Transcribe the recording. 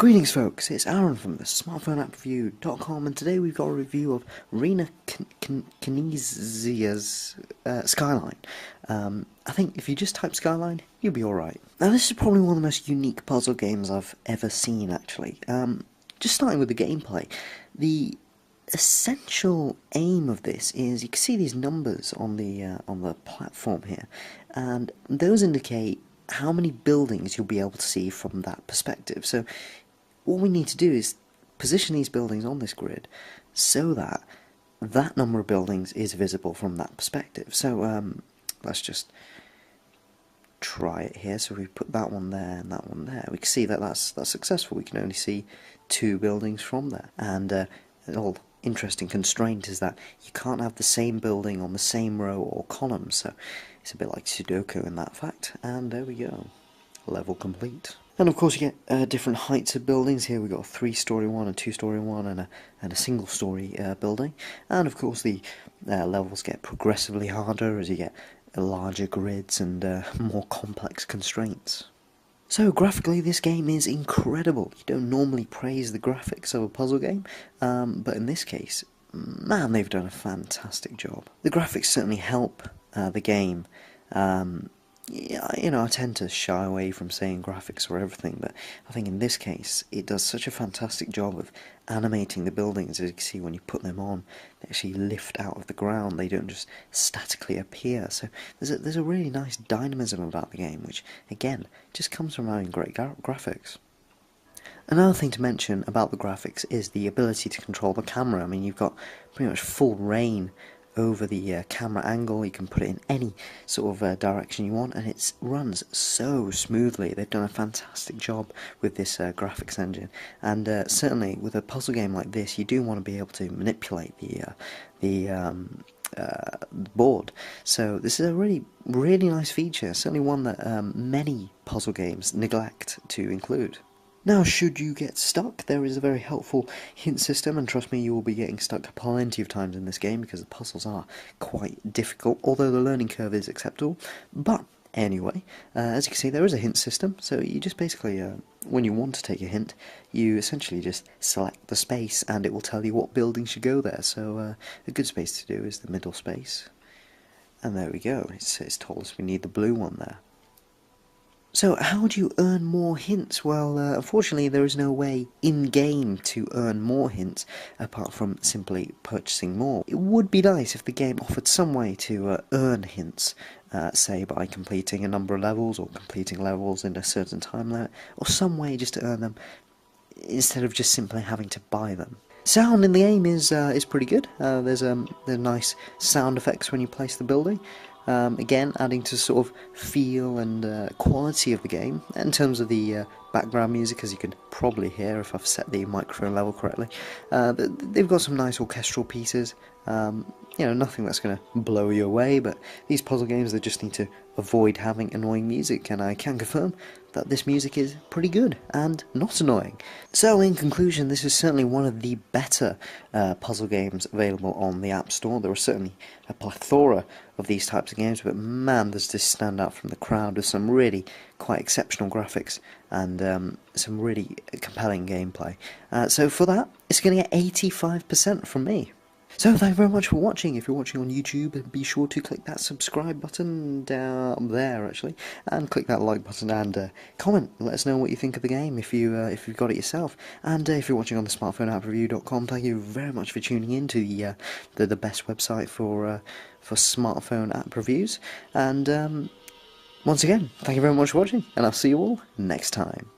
Greetings folks, it's Aaron from the Smartphone App Review.com, and today we've got a review of Reiner Knizia's Skyline. I think if you just type Skyline, you'll be alright. Now this is probably one of the most unique puzzle games I've ever seen actually. Just starting with the gameplay, the essential aim of this is, you can see these numbers on the platform here, and those indicate how many buildings you'll be able to see from that perspective. So all we need to do is position these buildings on this grid so that that number of buildings is visible from that perspective. So let's just try it here. So we put that one there and that one there. We can see that that's successful. We can only see 2 buildings from there. And an old interesting constraint is that you can't have the same building on the same row or column. So it's a bit like Sudoku in that fact. And there we go. Level complete. And of course you get different heights of buildings. Here we've got a 3-story one, a 2-story one, and a single-story building. And of course the levels get progressively harder as you get larger grids and more complex constraints. So graphically this game is incredible. You don't normally praise the graphics of a puzzle game, but in this case, man, they've done a fantastic job. The graphics certainly help the game. Yeah, you know, I tend to shy away from saying graphics or everything, but I think in this case it does such a fantastic job of animating the buildings. As you can see, when you put them on, they actually lift out of the ground, they don't just statically appear. So there's a really nice dynamism about the game, which again just comes from having great graphics. Another thing to mention about the graphics is the ability to control the camera. I mean, you've got pretty much full reign over the camera angle. You can put it in any sort of direction you want, and it runs so smoothly. They've done a fantastic job with this graphics engine, and certainly with a puzzle game like this, you do want to be able to manipulate the board. So this is a really nice feature, certainly one that many puzzle games neglect to include. Now, should you get stuck, there is a very helpful hint system, and trust me, you will be getting stuck plenty of times in this game because the puzzles are quite difficult, although the learning curve is acceptable. But anyway, as you can see, there is a hint system, so you just basically, when you want to take a hint, you essentially just select the space and it will tell you what building should go there. So a good space to do is the middle space, and there we go, it's told us we need the blue one there. So how do you earn more hints? Well, unfortunately there is no way in-game to earn more hints apart from simply purchasing more. It would be nice if the game offered some way to earn hints, say by completing a number of levels or completing levels in a certain time limit, or some way just to earn them instead of just simply having to buy them. Sound in the game is pretty good. There's nice sound effects when you place the building. Again, adding to sort of feel and quality of the game. In terms of the background music, as you can probably hear if I've set the microphone level correctly, they've got some nice orchestral pieces. You know, nothing that's going to blow you away, but these puzzle games, they just need to avoid having annoying music, and I can confirm that this music is pretty good and not annoying. So in conclusion, this is certainly one of the better puzzle games available on the App Store. There are certainly a plethora of these types of games, but man, does this stand out from the crowd with some really quite exceptional graphics and some really compelling gameplay. So for that, it's going to get 85% from me. So thank you very much for watching. If you're watching on YouTube, be sure to click that subscribe button down there actually, and click that like button and comment. Let us know what you think of the game if you've got it yourself. And if you're watching on the smartphoneappreview.com, thank you very much for tuning in to the best website for smartphone app reviews. And once again, thank you very much for watching, and I'll see you all next time.